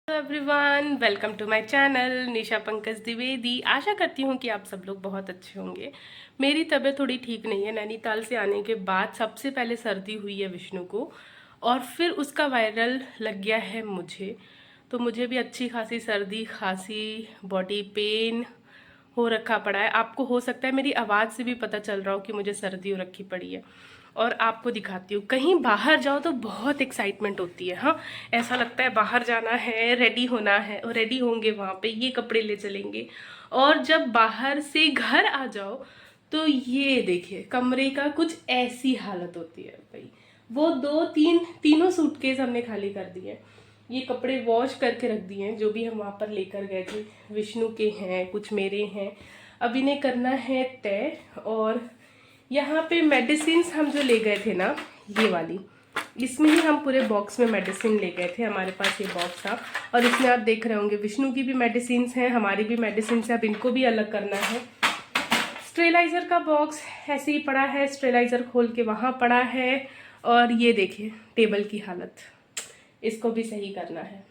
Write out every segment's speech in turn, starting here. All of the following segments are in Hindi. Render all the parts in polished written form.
Everyone, welcome to my channel Nisha Pankaj Dwivedi. आशा करती हूँ कि आप सब लोग बहुत अच्छे होंगे। मेरी तबीयत थोड़ी ठीक नहीं है। नैनीताल से आने के बाद सबसे पहले सर्दी हुई है विष्णु को, और फिर उसका वायरल लग गया है मुझे। तो मुझे भी अच्छी खासी सर्दी, खांसी, बॉडी पेन हो रखा पड़ा है। आपको हो सकता है मेरी आवाज़ से भी पता चल रहा हो कि मुझे सर्दी हो रखी पड़ी है। और आपको दिखाती हूँ, कहीं बाहर जाओ तो बहुत एक्साइटमेंट होती है। हाँ, ऐसा लगता है बाहर जाना है, रेडी होना है, और रेडी होंगे वहाँ पे, ये कपड़े ले चलेंगे। और जब बाहर से घर आ जाओ तो ये देखिए, कमरे का कुछ ऐसी हालत होती है भाई। वो तीनों सूटकेस हमने खाली कर दिए। ये कपड़े वॉश करके रख दिए हैं जो भी हम वहाँ पर लेकर गए थे। विष्णु के हैं, कुछ मेरे हैं। अब इन्हें करना है तय। और यहाँ पे मेडिसिन हम जो ले गए थे ना, ये वाली, इसमें ही हम पूरे बॉक्स में मेडिसिन ले गए थे। हमारे पास ये बॉक्स था और इसमें आप देख रहे होंगे विष्णु की भी मेडिसिन हैं, हमारी भी मेडिसिन है। अब इनको भी अलग करना है। स्टेलाइज़र का बॉक्स ऐसे ही पड़ा है, स्टेलाइज़र खोल के वहाँ पड़ा है। और ये देखिए टेबल की हालत, इसको भी सही करना है।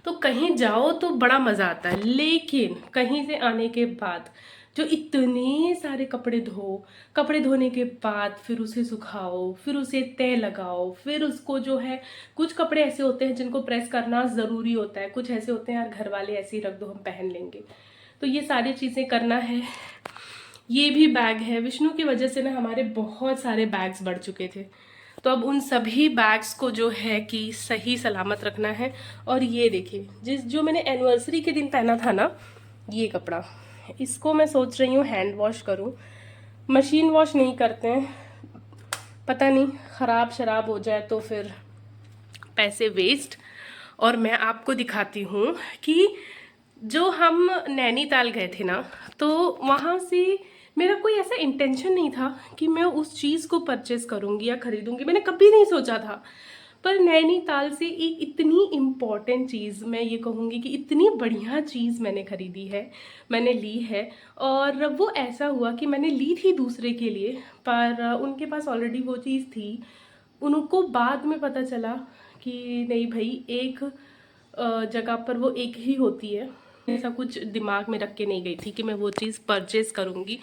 तो कहीं जाओ तो बड़ा मज़ा आता है, लेकिन कहीं से आने के बाद जो इतने सारे कपड़े धोने के बाद फिर उसे सुखाओ, फिर उसे तय लगाओ, फिर उसको जो है, कुछ कपड़े ऐसे होते हैं जिनको प्रेस करना ज़रूरी होता है, कुछ ऐसे होते हैं यार घर वाले ऐसे ही रख दो हम पहन लेंगे। तो ये सारी चीज़ें करना है। ये भी बैग है, विष्णु की वजह से ना हमारे बहुत सारे बैग्स बढ़ चुके थे। तो अब उन सभी बैग्स को जो है कि सही सलामत रखना है। और ये देखिए, जो मैंने एनिवर्सरी के दिन पहना था ना, ये कपड़ा, इसको मैं सोच रही हूँ हैंड वॉश करूँ। मशीन वॉश नहीं करते हैं, पता नहीं ख़राब शराब हो जाए तो फिर पैसे वेस्ट। और मैं आपको दिखाती हूँ कि जो हम नैनीताल गए थे ना, तो वहाँ से मेरा कोई ऐसा इंटेंशन नहीं था कि मैं उस चीज़ को परचेस करूँगी या ख़रीदूँगी। मैंने कभी नहीं सोचा था। पर नैनीताल से एक इतनी इम्पॉर्टेंट चीज़, मैं ये कहूँगी कि इतनी बढ़िया चीज़ मैंने ख़रीदी है, मैंने ली है। और वो ऐसा हुआ कि मैंने ली थी दूसरे के लिए, पर उनके पास ऑलरेडी वो चीज़ थी। उनको बाद में पता चला कि नहीं भाई, एक जगह पर वो एक ही होती है। ऐसा कुछ दिमाग में रख के नहीं गई थी कि मैं वो चीज़ परचेज़ करूँगी,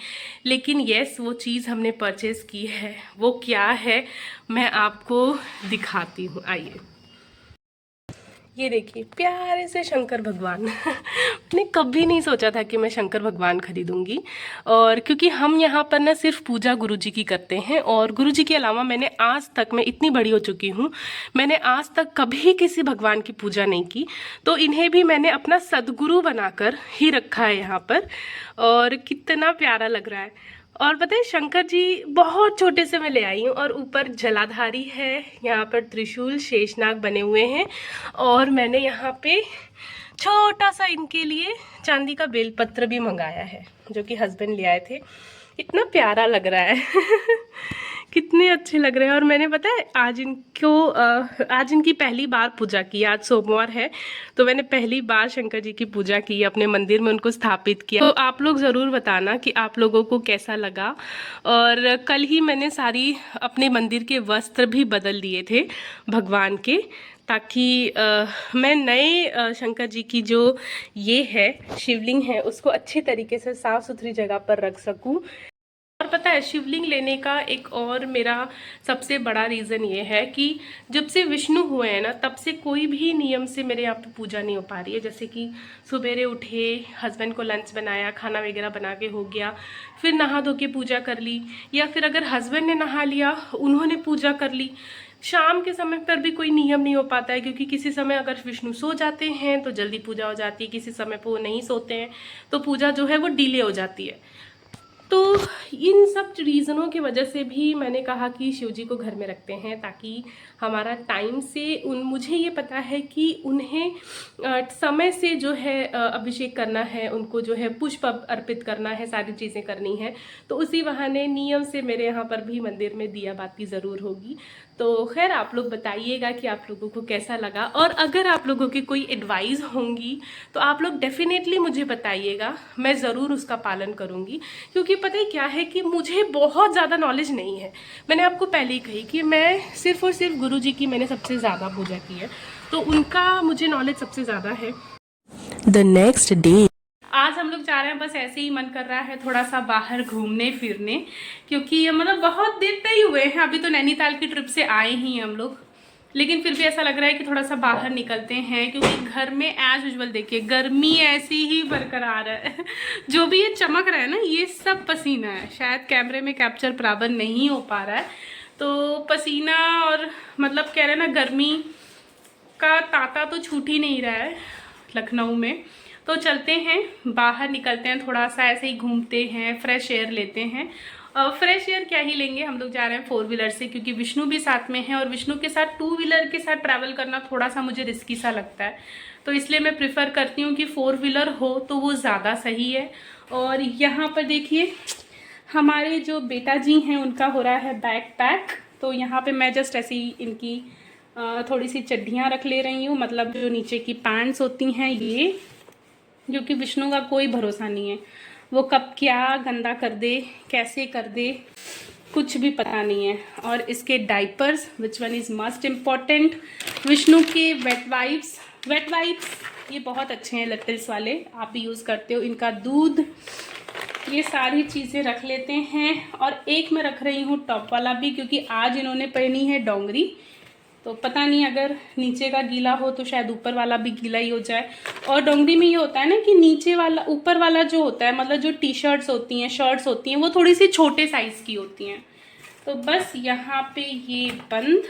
लेकिन यस, वो चीज़ हमने परचेज़ की है। वो क्या है मैं आपको दिखाती हूँ, आइए। ये देखिए, प्यारे से शंकर भगवान मैंने कभी नहीं सोचा था कि मैं शंकर भगवान खरीदूंगी। और क्योंकि हम यहाँ पर ना सिर्फ पूजा गुरुजी की करते हैं, और गुरुजी के अलावा मैंने आज तक, मैं इतनी बड़ी हो चुकी हूँ, मैंने आज तक कभी किसी भगवान की पूजा नहीं की। तो इन्हें भी मैंने अपना सदगुरु बनाकर ही रखा है यहाँ पर। और कितना प्यारा लग रहा है। और पता है, शंकर जी बहुत छोटे से मैं ले आई हूँ, और ऊपर जलाधारी है, यहाँ पर त्रिशूल शेषनाग बने हुए हैं। और मैंने यहाँ पे छोटा सा इनके लिए चांदी का बेलपत्र भी मंगाया है, जो कि हस्बैंड ले आए थे। इतना प्यारा लग रहा है कितने अच्छे लग रहे हैं। और मैंने, पता है, आज इनकी पहली बार पूजा की। आज सोमवार है, तो मैंने पहली बार शंकर जी की पूजा की, अपने मंदिर में उनको स्थापित किया। तो आप लोग ज़रूर बताना कि आप लोगों को कैसा लगा। और कल ही मैंने सारी अपने मंदिर के वस्त्र भी बदल दिए थे भगवान के, ताकि मैं नए शंकर जी की जो ये है शिवलिंग है, उसको अच्छे तरीके से साफ़ सुथरी जगह पर रख सकूं। और पता है, शिवलिंग लेने का एक और मेरा सबसे बड़ा रीज़न ये है कि जब से विष्णु हुए हैं ना, तब से कोई भी नियम से मेरे यहाँ पे पूजा नहीं हो पा रही है। जैसे कि सवेरे उठे, हस्बैंड को लंच बनाया, खाना वगैरह बना के हो गया, फिर नहा धो के पूजा कर ली, या फिर अगर हस्बैंड ने नहा लिया, उन्होंने पूजा कर ली। शाम के समय पर भी कोई नियम नहीं हो पाता है, क्योंकि किसी समय अगर विष्णु सो जाते हैं तो जल्दी पूजा हो जाती है, किसी समय पर वो नहीं सोते हैं तो पूजा जो है वो डिले हो जाती है। तो इन सब रीज़नों की वजह से भी मैंने कहा कि शिवजी को घर में रखते हैं, ताकि हमारा टाइम से मुझे ये पता है कि उन्हें समय से जो है अभिषेक करना है, उनको जो है पुष्प अर्पित करना है, सारी चीज़ें करनी है। तो उसी बहाने नियम से मेरे यहाँ पर भी मंदिर में दिया बाती ज़रूर होगी। तो खैर आप लोग बताइएगा कि आप लोगों को कैसा लगा, और अगर आप लोगों की कोई एडवाइस होंगी तो आप लोग डेफिनेटली मुझे बताइएगा, मैं ज़रूर उसका पालन करूँगी। क्योंकि पता ही क्या है कि मुझे बहुत ज़्यादा नॉलेज नहीं है। मैंने आपको पहले ही कही कि मैं सिर्फ़ और सिर्फ गुरु जी की मैंने सबसे ज़्यादा पूजा की है, तो उनका मुझे नॉलेज सबसे ज़्यादा है। द नेक्स्ट डे आज हम लोग जा रहे हैं, बस ऐसे ही मन कर रहा है थोड़ा सा बाहर घूमने फिरने, क्योंकि मतलब बहुत दिन नहीं हुए हैं, अभी तो नैनीताल की ट्रिप से आए ही हैं हम लोग, लेकिन फिर भी ऐसा लग रहा है कि थोड़ा सा बाहर निकलते हैं। क्योंकि घर में एज यूजुअल देखिए गर्मी ऐसी ही बरकरार है जो भी ये चमक रहा है ना, ये सब पसीना है। शायद कैमरे में कैप्चर बराबर नहीं हो पा रहा है, तो पसीना और मतलब कह रहे हैं ना, गर्मी का तांता तो छूट ही नहीं रहा है लखनऊ में। तो चलते हैं बाहर, निकलते हैं, थोड़ा सा ऐसे ही घूमते हैं, फ्रेश एयर लेते हैं। फ्रेश एयर क्या ही लेंगे, हम लोग जा रहे हैं 4 व्हीलर से, क्योंकि विष्णु भी साथ में है और विष्णु के साथ 2 व्हीलर के साथ ट्रैवल करना थोड़ा सा मुझे रिस्की सा लगता है। तो इसलिए मैं प्रिफर करती हूँ कि 4 व्हीलर हो तो वो ज़्यादा सही है। और यहाँ पर देखिए हमारे जो बेटा जी हैं उनका हो रहा है बैग पैक, तो यहाँ पे मैं जस्ट ऐसी इनकी थोड़ी सी चड्डियाँ रख ले रही हूँ, मतलब जो नीचे की पैंट्स होती हैं ये, क्योंकि विष्णु का कोई भरोसा नहीं है, वो कब क्या गंदा कर दे, कैसे कर दे, कुछ भी पता नहीं है। और इसके diapers, which one is must important, Vishnu के वेट वाइप्स ये बहुत अच्छे हैं, लिटिल्स वाले, आप भी यूज़ करते हो। इनका दूध, ये सारी चीज़ें रख लेते हैं। और एक मैं रख रही हूँ टॉप वाला भी, क्योंकि आज इन्होंने पहनी है डोंगरी, तो पता नहीं अगर नीचे का गीला हो तो शायद ऊपर वाला भी गीला ही हो जाए। और डोंगरी में ये होता है ना कि नीचे वाला ऊपर वाला जो होता है, मतलब जो टी शर्ट्स होती हैं, शर्ट्स होती हैं, वो थोड़ी सी छोटे साइज़ की होती हैं। तो बस यहाँ पे ये बंद,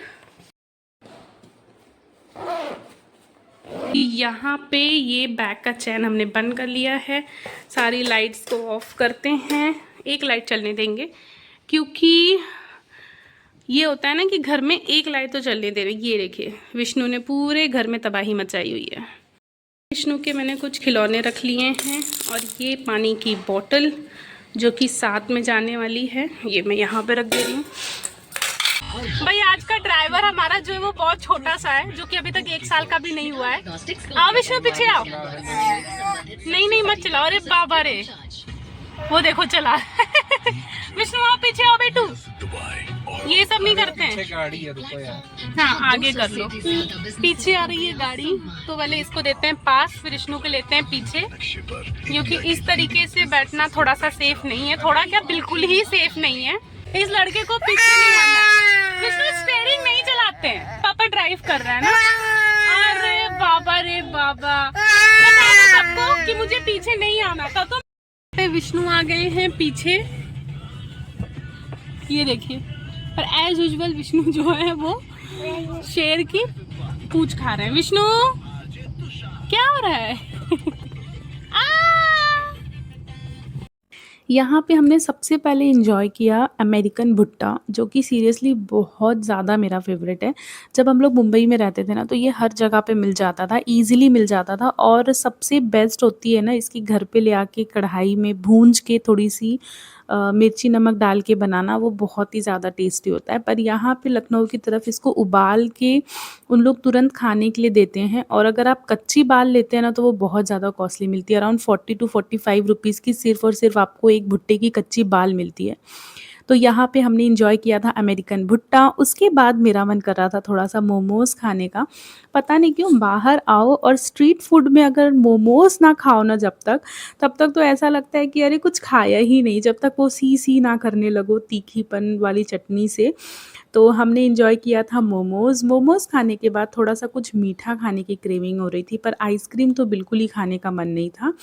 यहाँ पे ये बैक का चैन हमने बंद कर लिया है। सारी लाइट्स को ऑफ करते हैं, एक लाइट चलने देंगे, क्योंकि ये होता है ना कि घर में एक लाइट तो चलने दे रही। ये देखिए विष्णु ने पूरे घर में तबाही मचाई हुई है। विष्णु के मैंने कुछ खिलौने रख लिए हैं, और ये पानी की बोतल जो कि साथ में जाने वाली है, ये मैं यहाँ पे रख दे रही हूँ। भाई आज का ड्राइवर हमारा जो है वो बहुत छोटा सा है, जो कि अभी तक 1 साल का भी नहीं हुआ है। आओ विष्णु पीछे आओ। नहीं मत चलाओ, अरे बाबा रे, वो देखो चला विष्णु आओ पीछे आओ बेटू, ये सब नहीं करते हैं। गाड़ी है, रुको यार। हाँ आगे कर लो, पीछे आ रही है गाड़ी, तो पहले इसको देते हैं पास, फिर विष्णु को लेते हैं पीछे, क्योंकि इस तरीके से बैठना थोड़ा सा सेफ नहीं है, थोड़ा क्या बिल्कुल ही सेफ नहीं है। इस लड़के को पीछे नहीं आना। विष्णु स्टीयरिंग नहीं चलाते हैं, पापा ड्राइव कर रहा है ना। अरे बाबा रे बाबा, बता दो सबको कि मुझे पीछे नहीं आना था। तो विष्णु आ गए हैं पीछे, ये देखिए। पर एज यूजुअल विष्णु जो है वो शेर की पूंछ खा रहे हैं। विष्णु क्या हो रहा है यहाँ पे हमने सबसे पहले इंजॉय किया अमेरिकन भुट्टा, जो कि सीरियसली बहुत ज़्यादा मेरा फेवरेट है। जब हम लोग मुंबई में रहते थे ना, तो ये हर जगह पे मिल जाता था, इजीली मिल जाता था। और सबसे बेस्ट होती है ना इसकी घर पे ले आके कढ़ाई में भूंज के थोड़ी सी मिर्ची नमक डाल के बनाना, वो बहुत ही ज़्यादा टेस्टी होता है। पर यहाँ पे लखनऊ की तरफ इसको उबाल के उन लोग तुरंत खाने के लिए देते हैं, और अगर आप कच्ची बाल लेते हैं ना तो वो बहुत ज़्यादा कॉस्टली मिलती है। अराउंड 40 to 45 रुपीज़ की सिर्फ और सिर्फ आपको एक भुट्टे की कच्ची बाल मिलती है। तो यहाँ पे हमने इंजॉय किया था अमेरिकन भुट्टा। उसके बाद मेरा मन कर रहा था थोड़ा सा मोमोज़ खाने का। पता नहीं क्यों बाहर आओ और स्ट्रीट फूड में अगर मोमोज़ ना खाओ ना तब तक तो ऐसा लगता है कि अरे कुछ खाया ही नहीं, जब तक वो सी ना करने लगो तीखीपन वाली चटनी से। तो हमने इंजॉय किया था मोमोज़ खाने के बाद थोड़ा सा कुछ मीठा खाने की क्रेविंग हो रही थी, पर आइसक्रीम तो बिल्कुल ही खाने का मन नहीं था।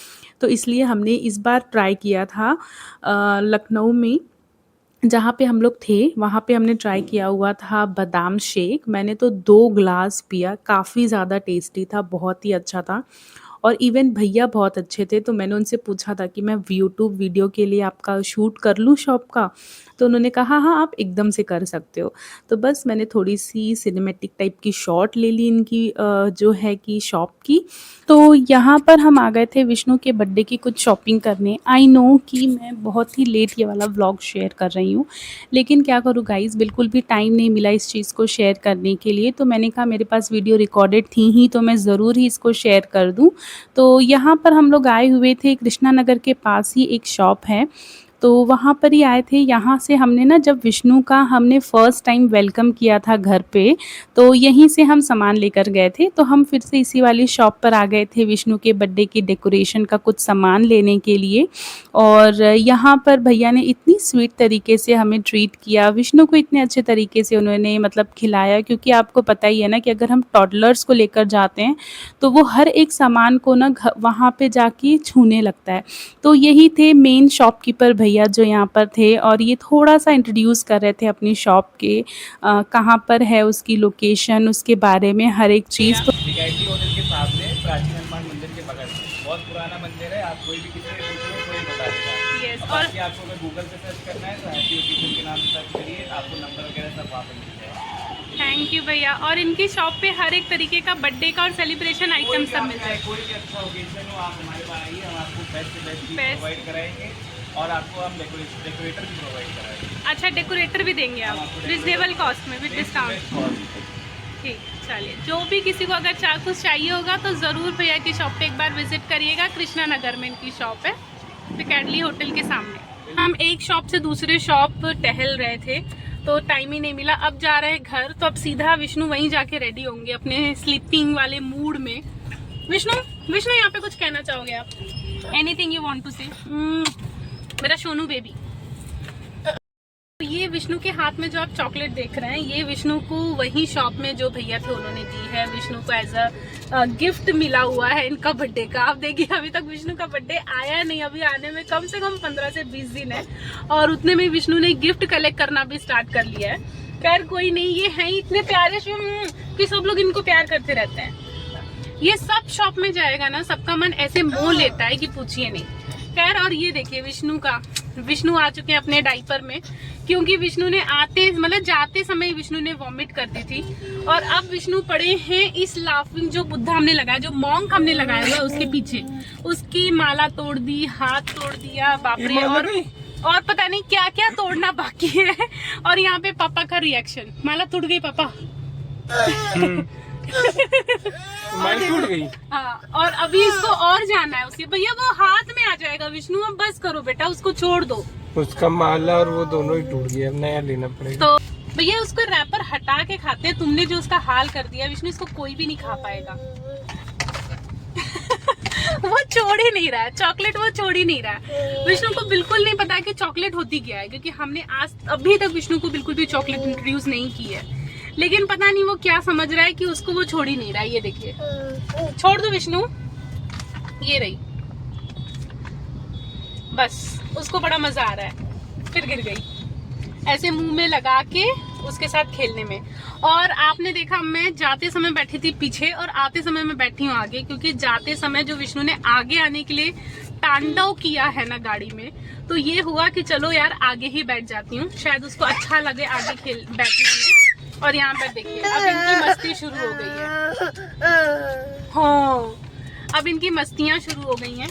तो इसलिए हमने इस बार ट्राई किया था लखनऊ में जहाँ पे हम लोग थे, वहाँ पे हमने ट्राई किया हुआ था बादाम शेक। मैंने तो 2 ग्लास पिया, काफ़ी ज़्यादा टेस्टी था, बहुत ही अच्छा था। और इवन भैया बहुत अच्छे थे, तो मैंने उनसे पूछा था कि मैं यूट्यूब वीडियो के लिए आपका शूट कर लूँ शॉप का? तो उन्होंने कहा हाँ, आप एकदम से कर सकते हो। तो बस मैंने थोड़ी-सी सिनेमैटिक टाइप की शॉट ले ली इनकी जो है कि शॉप की। तो यहाँ पर हम आ गए थे विष्णु के बर्थडे की कुछ शॉपिंग करने। आई नो कि मैं बहुत ही लेट ये वाला व्लॉग शेयर कर रही हूँ, लेकिन क्या करूँ गाइज़, बिल्कुल भी टाइम नहीं मिला इस चीज़ को शेयर करने के लिए। तो मैंने कहा मेरे पास वीडियो रिकॉर्डेड थी ही, तो मैं ज़रूर ही इसको शेयर कर दूँ। तो यहाँ पर हम लोग आए हुए थे, कृष्णा नगर के पास ही एक शॉप है, तो वहाँ पर ही आए थे। यहाँ से हमने ना, जब विष्णु का हमने फर्स्ट टाइम वेलकम किया था घर पे, तो यहीं से हम सामान लेकर गए थे। तो हम फिर से इसी वाली शॉप पर आ गए थे विष्णु के बर्थडे की डेकोरेशन का कुछ सामान लेने के लिए। और यहाँ पर भैया ने इतनी स्वीट तरीके से हमें ट्रीट किया, विष्णु को इतने अच्छे तरीके से उन्होंने मतलब खिलाया, क्योंकि आपको पता ही है ना कि अगर हम टॉडलर्स को लेकर जाते हैं तो वो हर एक सामान को ना वहाँ पे जाके छूने लगता है। तो यही थे मेन शॉपकीपर भैया जो यहाँ पर थे, और ये थोड़ा-सा इंट्रोड्यूस कर रहे थे अपनी शॉप के कहाँ पर है उसकी लोकेशन, उसके बारे में हर एक चीज़। तो डीआईटी होटल के सामने प्राचीन हनुमान मंदिर के बगल में बहुत पुराना मंदिर है। आप कोई भी किसी से पूछोगे कोई बता देगा। Yes, और बाकी आपको अगर गूगल पे सर्च करना है तो हैप्पी ओकेजन के नाम से सर्च करिए, आपको नंबर वगैरह सब वहाँ पर मिल जाएगा। थैंक यू भैया। और इनकी शॉप पे हर एक तरीके का बर्थडे का और सेलिब्रेशन आइटम सब मिल जाएगा। कोई भी अच्छा ओकेजन हो आप हमारे पास आइए, हम आपको बेस्ट से बेस्ट चीज़ Best। प्रोवाइड कराएंगे और आपको हम डेकोरेटर भी प्रोवाइड कराएंगे। अच्छा, डेकोरेटर भी देंगे आप रिजनेबल कॉस्ट में विद डिस्काउंट? ठीक, चलिए। जो भी किसी को अगर कुछ चाहिए होगा तो ज़रूर भैया की शॉप पे एक बार विजिट करिएगा। कृष्णा नगर में इनकी शॉप है, पिकैडली होटल के सामने। हम एक शॉप से दूसरे शॉप टहल रहे थे तो टाइम ही नहीं मिला। अब जा रहे हैं घर, तो अब सीधा विष्णु वहीं जाके रेडी होंगे अपने स्लीपिंग वाले मूड में। विष्णु यहाँ पे कुछ कहना चाहोगे आप? एनीथिंग यू वांट टू से? मेरा सोनू बेबी। ये विष्णु के हाथ में जो आप चॉकलेट देख रहे हैं, ये विष्णु को वही शॉप में जो भैया थे उन्होंने दी है। विष्णु को एज अ गिफ्ट मिला हुआ है इनका बर्थडे का। आप देखिए अभी तक विष्णु का बर्थडे आया नहीं, अभी आने में कम से कम 15 से 20 दिन है, और उतने में विष्णु ने गिफ्ट कलेक्ट करना भी स्टार्ट कर लिया है। खैर कोई नहीं, ये हैं इतने प्यारे कि सब लोग इनको प्यार करते रहते हैं। ये सब शॉप में जाएगा ना, सबका मन ऐसे मोह लेता है कि पूछिए नहीं। खैर, और ये देखिए विष्णु आ चुके हैं अपने डाइपर में, क्योंकि विष्णु ने जाते समय विष्णु ने वॉमिट कर दी थी। और अब विष्णु पड़े हैं इस लाफिंग जो बुद्धा हमने लगाया, जो मॉन्क हमने लगाया हुआ उसके पीछे, उसकी माला तोड़ दी, हाथ तोड़ दिया, बाप रे। और पता नहीं क्या क्या तोड़ना बाकी है। और यहाँ पे पापा का रिएक्शन, माला टूट गई पापा। टूट गई। हाँ, और अभी इसको और जाना है उसके, भैया वो हाथ में आ जाएगा विष्णु, अब बस करो बेटा, उसको छोड़ दो। उसका माला और वो दोनों ही टूट गया, अब नया लेना पड़ेगा। तो भैया उसको रैपर हटा के खाते हैं, तुमने जो उसका हाल कर दिया विष्णु, इसको कोई भी नहीं खा पाएगा। वो छोड़ ही नहीं रहा है चॉकलेट, वो छोड़ ही नहीं रहा है। विष्णु को बिल्कुल नहीं पता कि चॉकलेट होती क्या है, क्योंकि हमने आज अभी तक विष्णु को बिल्कुल भी चॉकलेट इंट्रोड्यूस नहीं की है। लेकिन पता नहीं वो क्या समझ रहा है कि उसको वो छोड़ ही नहीं रहा है। ये देखिए, छोड़ दो विष्णु, ये रही, बस उसको बड़ा मजा आ रहा है। फिर गिर गई ऐसे मुंह में लगा के उसके साथ खेलने में। और आपने देखा मैं जाते समय बैठी थी पीछे और आते समय मैं बैठी हूँ आगे, क्योंकि जाते समय जो विष्णु ने आगे आने के लिए तांडव किया है ना गाड़ी में, तो ये हुआ कि चलो यार आगे ही बैठ जाती हूँ, शायद उसको अच्छा लगे आगे बैठने में। और यहाँ पर देखिए अब इनकी मस्ती शुरू हो गई है। हाँ, अब इनकी मस्तियाँ शुरू हो गई हैं।